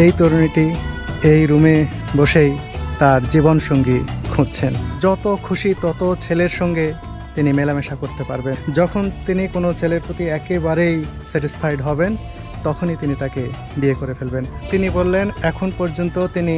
এই তরুণীটি এই রুমে বসেই তার জীবনসঙ্গী খুঁজছেন। যত খুশি তত ছেলের সঙ্গে তিনি মেলামেশা করতে পারবেন। যখন তিনি কোনো ছেলের প্রতি একেবারেই স্যাটিসফাইড হবেন তখনই তিনি তাকে বিয়ে করে ফেলবেন। তিনি বললেন এখন পর্যন্ত তিনি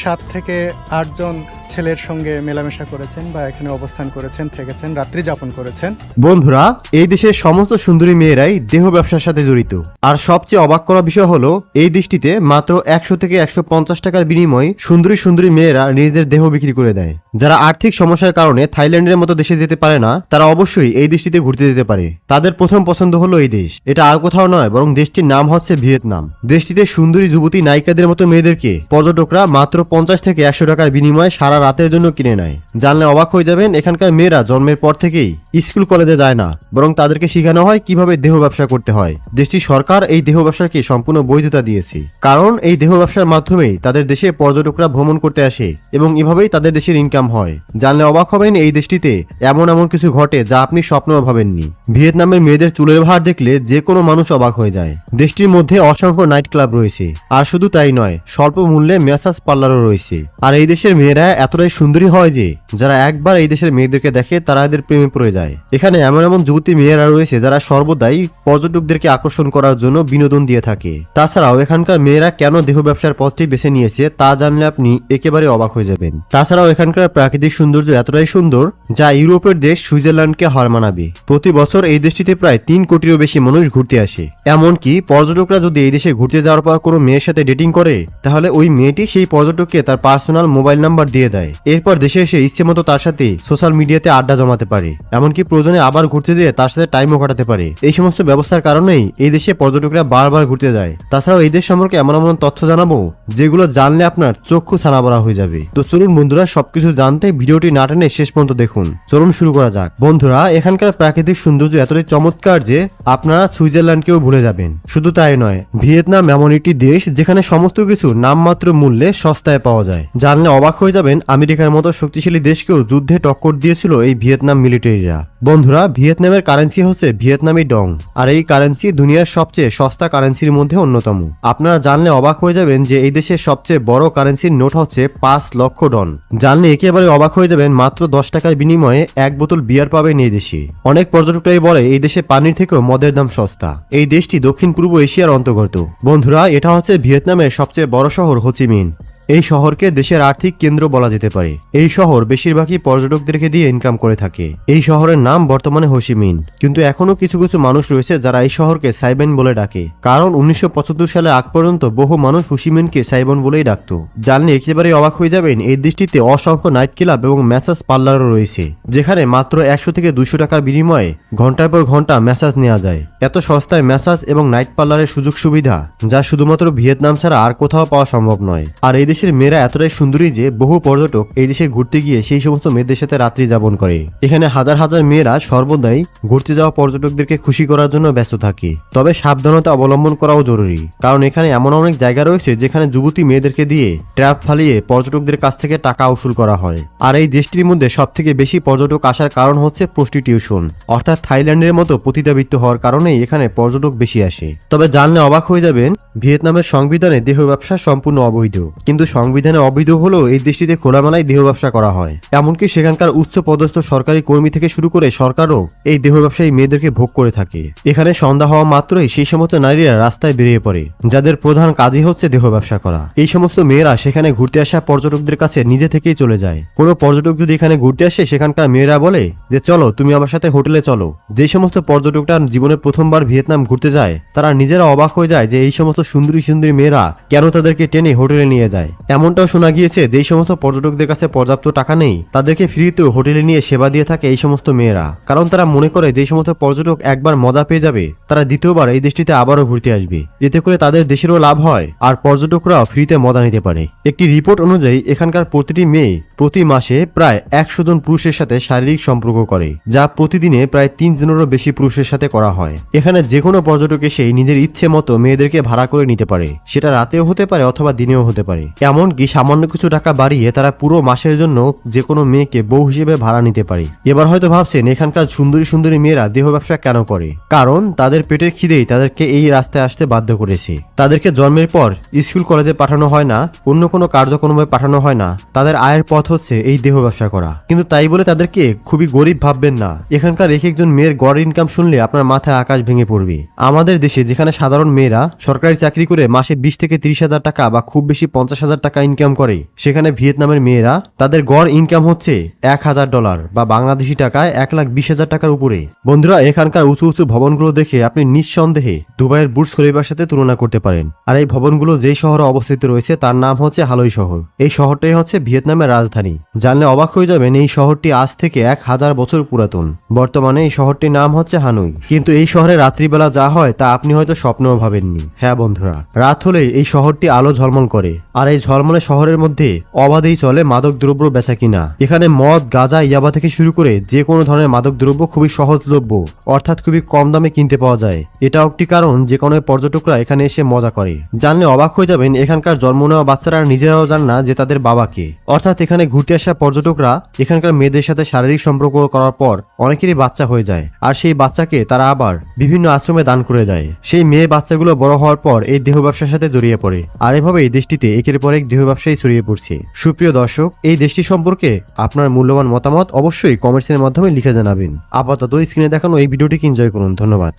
7 থেকে 8 জন ছেলের সঙ্গে মেলামেশা করেছেন বা এখানে অবস্থান করেছেন, থেকেছেন, রাত্রি যাপন করেছেন। বন্ধুরা, এই দেশের সমস্ত সুন্দরী মেয়েরাই দেহ ব্যবসার সাথে জড়িত। আর সবচেয়ে অবাক করা বিষয় হলো এই দেশটিতে মাত্র 100 থেকে 150 টাকার বিনিময়ে সুন্দরী সুন্দরী মেয়েরা নিজেদের দেহ বিক্রি করে দেয়। যারা আর্থিক সমস্যার কারণে থাইল্যান্ডের মতো দেশে যেতে পারে না, তারা অবশ্যই এই দেশটিতে ঘুরতে যেতে পারে। তাদের প্রথম পছন্দ হলো এই দেশ। এটা আর কোথাও নয়, বরং দেশটির নাম হচ্ছে ভিয়েতনাম। দেশটিতে সুন্দরী যুবতী নায়িকাদের মতো মেয়েদেরকে পর্যটকরা মাত্র 50 থেকে 100 টাকার বিনিময়ে সারা রাতের জন্য কিনে নেয়। জানলে অবাক হয়ে যাবেন, এখানকার মেয়েরা জন্মের পর থেকেই স্কুল কলেজে যায় না, বরং তাদেরকে শেখানো হয় কিভাবে দেহ ব্যবসা করতে হয়। দেশটির সরকার এই দেহ ব্যবসাকে সম্পূর্ণ বৈধতা দিয়েছে, কারণ এই দেহ ব্যবসার মাধ্যমেই তাদের দেশে পর্যটকরা ভ্রমণ করতে আসে এবং এভাবেই তাদের দেশের ইনকাম হয়। জানলে অবাক হবেন, এই দেশটিতে এমন এমন কিছু ঘটে যা আপনি স্বপ্নেও ভাবেননি। ভিয়েতনামের মেয়েদের চুলের ভার দেখলে যে কোনো মানুষ অবাক হয়ে যায়। দেশটির মধ্যে অসংখ্য নাইট ক্লাব রয়েছে, আর শুধু তাই নয়, স্বল্প মূল্যে ম্যাসাজ পার্লারও রয়েছে। আর এই দেশের মেয়েরা এতটাই সুন্দরী হয় যে যারা একবার এই দেশের মেয়েদেরকে দেখে তারা এদের প্রেমে পড়ে যায়। এখানে এমন এমন যুবতী মেয়েরা রয়েছে যারা সর্বদাই পর্যটকদেরকে আকর্ষণ করার জন্য বিনোদন দিয়ে থাকে। তাছাড়াও এখানকার মেয়েরা কেন দেহ ব্যবসার পথটি বেছে নিয়েছে তা জানলে আপনি একেবারে অবাক হয়ে যাবেন। তাছাড়াও এখানকার প্রাকৃতিক সৌন্দর্য এতটাই সুন্দর যা ইউরোপের দেশ সুইজারল্যান্ডকে হার মানাবে। প্রতি বছর এই দেশটিতে প্রায় 3 কোটিরও বেশি মানুষ ঘুরতে আসে। এমনকি পর্যটকরা যদি এই দেশে ঘুরতে যাওয়ার পর কোনো মেয়ের সাথে ডেটিং করে, তাহলে ওই মেয়েটি সেই পর্যটককে তার পার্সোনাল মোবাইল নাম্বার দিয়ে দেয়। এরপর দেশে এসে ইচ্ছে মতো তার সাথে সোশ্যাল মিডিয়াতে আড্ডা জমাতে পারে, এমনকি প্রয়োজনে আবার ঘুরতে যেয়ে তার সাথে টাইমও কাটাতে পারে। এই সমস্ত ব্যবস্থার কারণেই এই দেশে পর্যটকরা বারবার ঘুরতে যায়। তাছাড়াও এই দেশ সম্পর্কে এমন এমন তথ্য জানাবো যেগুলো জানলে আপনার চক্ষু ছানাবড়া হয়ে যাবে। তো চলুন বন্ধুরা, সবকিছু জানতে ভিডিওটি না টেনে শেষ পর্যন্ত দেখুন। চলুন শুরু করা যাক। বন্ধুরা, এখানকার প্রাকৃতিক সৌন্দর্য এতটাই চমৎকার যে আপনারা সুইজারল্যান্ডকেও ভুলে যাবেন। শুধু তাই নয়, ভিয়েতনাম এমন একটি দেশ যেখানে সমস্ত কিছু নামমাত্র মূল্যে সস্তায় পাওয়া যায়। জানলে অবাক হয়ে যাবেন, আমেরিকার মতো শক্তিশালী দেশকেও যুদ্ধে টক্কর দিয়েছিল এই ভিয়েতনাম মিলিটারিরা। বন্ধুরা, ভিয়েতনামের কারেন্সি হচ্ছে ভিয়েতনামি ডং, আর এই কারেন্সি দুনিয়ার সবচেয়ে সস্তা কারেন্সির মধ্যে অন্যতম। আপনারা জানলে অবাক হয়ে যাবেন যে এই দেশের সবচেয়ে বড় কারেন্সির নোট হচ্ছে 5 লক্ষ ডন। জানলে একেবারে অবাক হয়ে যাবেন, মাত্র 10 টাকার বিনিময়ে 1 বোতল বিয়ার পাবেন এই দেশে। অনেক পর্যটকরাই বলে এই দেশে পানির থেকেও মদের দাম সস্তা। এই দেশটি দক্ষিণ পূর্ব এশিয়ার অন্তর্গত। বন্ধুরা, এটা হচ্ছে ভিয়েতনামের সবচেয়ে বড় শহর হোচিমিন। এই শহরকে দেশের আর্থিক কেন্দ্র বলা যেতে পারে। এই শহর বেশিরভাগই পর্যটকদেরকে দিয়ে ইনকাম করে থাকে। এই শহরের নাম বর্তমানে হোচিমিন, কিন্তু এখনো কিছু কিছু মানুষ রয়েছে যারা এই শহরকে সাইবন বলে ডাকে, কারণ 1975 সালে আগ পর্যন্ত বহু মানুষ হোচিমিনকে সাইবন বলেই ডাকতো। জানলে একেবারে অবাক হয়ে যাবেন, এই দেশটিতে অসংখ্য নাইট ক্লাব এবং ম্যাসাজ পার্লারও রয়েছে, যেখানে মাত্র 100 থেকে 200 টাকার বিনিময়ে ঘন্টার পর ঘন্টা ম্যাসাজ নেওয়া যায়। এত সস্তায় ম্যাসাজ এবং নাইট পার্লারের সুযোগ সুবিধা যা শুধুমাত্র ভিয়েতনাম ছাড়া আর কোথাও পাওয়া সম্ভব নয়। আর এই দেশের মেয়েরা এতটাই সুন্দরী যে বহু পর্যটক এই দেশে ঘুরতে গিয়ে সেই সমস্ত মেয়েদের সাথে রাত্রি যাপন করে। এখানে হাজার হাজার মেয়েরা সর্বদাই ঘুরতে যাওয়া পর্যটকদেরকে খুশি করার জন্য ব্যস্ত থাকে। তবে সাবধানতা অবলম্বন করাও জরুরি, কারণ এখানে এমন অনেক জায়গা রয়েছে যেখানে যুবতী মেয়েদেরকে দিয়ে ট্র্যাপ ফালিয়ে পর্যটকদের কাছ থেকে টাকা উসুল করা হয়। আর এই দেশটির মধ্যে সবথেকে বেশি পর্যটক আসার কারণ হচ্ছে প্রস্টিটিউশন, অর্থাৎ থাইল্যান্ডের মতো পতিতাবৃত্ত হওয়ার কারণেই এখানে পর্যটক বেশি আসে। তবে জানলে অবাক হয়ে যাবেন, ভিয়েতনামের সংবিধানে দেহ ব্যবসা সম্পূর্ণ অবৈধ, কিন্তু সংবিধানে অবৈধ হলেও এই দেশটিতে খোলামেলায় দেহ ব্যবসা করা হয়। এমনকি সেখানকার উচ্চ পদস্থ সরকারি কর্মী থেকে শুরু করে সরকারও এই দেহ ব্যবসায়ী মেয়েদেরকে ভোগ করে থাকে। এখানে সন্ধ্যা হওয়া মাত্রই সেই সমস্ত নারীরা রাস্তায় বেরিয়ে পড়ে, যাদের প্রধান কাজই হচ্ছে দেহ ব্যবসা করা। এই সমস্ত মেয়েরা সেখানে ঘুরতে আসা পর্যটকদের কাছে নিজে থেকেই চলে যায়। কোনো পর্যটক যদি এখানে ঘুরতে আসে, সেখানকার মেয়েরা বলে যে চলো তুমি আমার সাথে হোটেলে চলো। যে সমস্ত পর্যটকরা জীবনে প্রথমবার ভিয়েতনাম ঘুরতে যায়, তারা নিজেরা অবাক হয়ে যায় যে এই সমস্ত সুন্দরী সুন্দরী মেয়েরা কেন তাদেরকে টেনে হোটেলে নিয়ে যায়। এমনটাও শোনা গিয়েছে যেই সমস্ত পর্যটকদের কাছে পর্যাপ্ত টাকা নেই, তাদেরকে ফ্রিতেও হোটেলে নিয়ে সেবা দিয়ে থাকে এই সমস্ত মেয়েরা, কারণ তারা মনে করে যে সমস্ত পর্যটক একবার মজা পেয়ে যাবে, তারা দ্বিতীয়বার এই দেশটিতে আবারও ঘুরতে আসবে। এতে করে তাদের দেশেরও লাভ হয় আর পর্যটকরাও ফ্রিতে মজা নিতে পারে। একটি রিপোর্ট অনুযায়ী এখানকার প্রতিটি মেয়ে প্রতি মাসে প্রায় 100 জন পুরুষের সাথে শারীরিক সম্পর্ক করে, যা প্রতিদিনে প্রায় 3 জনেরও বেশি পুরুষের সাথে করা হয়। এখানে যে কোনো পর্যটক এসে নিজের ইচ্ছে মতো মেয়েদেরকে ভাড়া করে নিতে পারে, সেটা রাতেও হতে পারে অথবা দিনেও হতে পারে। এমনকি সামান্য কিছু টাকা বাড়িয়ে তারা পুরো মাসের জন্য যে কোনো মেয়েকে বউ হিসেবে ভাড়া নিতে পারে। এবার হয়তো ভাবছেন এখানকার সুন্দরী সুন্দরী মেয়েরা দেহ ব্যবসা কেন করে, কারণ তাদের পেটের খিদেই তাদেরকে এই রাস্তায় আসতে বাধ্য করেছে। তাদেরকে জন্মের পর স্কুল কলেজে পাঠানো হয় না, অন্য কোনো কার্যক্রমে পাঠানো হয় না, তাদের আয়ের পথ হচ্ছে এই দেহ ব্যবসা করা। কিন্তু তাই বলে তাদেরকে খুবই গরিব ভাববেন না। এখানকার এক একজন মেয়ের গড় ইনকাম শুনলে আপনার মাথায় আকাশ ভেঙে পড়বে। আমাদের দেশে যেখানে সাধারণ মেয়েরা সরকারি চাকরি করে মাসে 20 থেকে 30,000 টাকা বা খুব বেশি 50,000 টাকা ইনকাম করে, সেখানে ভিয়েতনামের মেয়েরা তাদের গড় ইনকাম হচ্ছে $1,000 বা বাংলাদেশি টাকায় 1,20,000 টাকার উপরে। বন্ধুরা, এখানকার উঁচু উঁচু ভবনগুলো দেখে আপনি নিঃসন্দেহে দুবাইয়ের বুর্জ খলিফার সাথে তুলনা করতে পারেন। আর এই ভবনগুলো যেই শহরে অবস্থিত রয়েছে তার নাম হচ্ছে হালই শহর। এই শহরটাই হচ্ছে ভিয়েতনামের রাজধানী। জানলে অবাক হয়ে যাবেন এই শহরটি আজ থেকে 1000 বছর পুরাতন। বর্তমানে এই শহরটির নাম হচ্ছে হানই। কিন্তু এই শহরে রাত্রিবেলা যা হয় তা আপনি হয়তো স্বপ্নেও ভাবেননি। হ্যাঁ বন্ধুরা, রাত হলেই এই শহরটি আলো ঝলমল করে। আর এই ঝলমলে শহরের মধ্যে অবাধেই চলে মাদক দ্রব্য বেচা কিনা। এখানে মদ, গাঁজা, ইয়াবা থেকে শুরু করে যে কোনো ধরনের মাদক দ্রব্য খুবই সহজলভ্য, অর্থাৎ খুবই কম দামে কিনতে পাওয়া যায়। এটাও একটি কারণ যে কোনো পর্যটকরা এখানে এসে মজা করে। জানলে অবাক হয়ে যাবেন এখানকার জন্ম নেওয়া বাচ্চারা নিজেরাও জান না যে তাদের বাবাকে। অর্থাৎ এখানে ঘুরতে আসা পর্যটকরা এখানকার মেয়েদের সাথে শারীরিক সম্পর্ক করার পর অনেকেরই বাচ্চা হয়ে যায়, আর সেই বাচ্চাকে তারা আবার বিভিন্ন আশ্রমে দান করে দেয়। সেই মেয়ে বাচ্চাগুলো বড় হওয়ার পর এই দেহ ব্যবসার সাথে জড়িয়ে পড়ে। আর এভাবে এই দেশটিতে একের পর এক দেহ ব্যবসায়ী ছড়িয়ে পড়ছে। সুপ্রিয় দর্শক, এই দেশটি সম্পর্কে আপনার মূল্যবান মতামত অবশ্যই কমেন্টসের মাধ্যমে লিখে জানাবেন। আপাতত স্ক্রিনে দেখানো এই ভিডিওটিকে এনজয় করুন। ধন্যবাদ।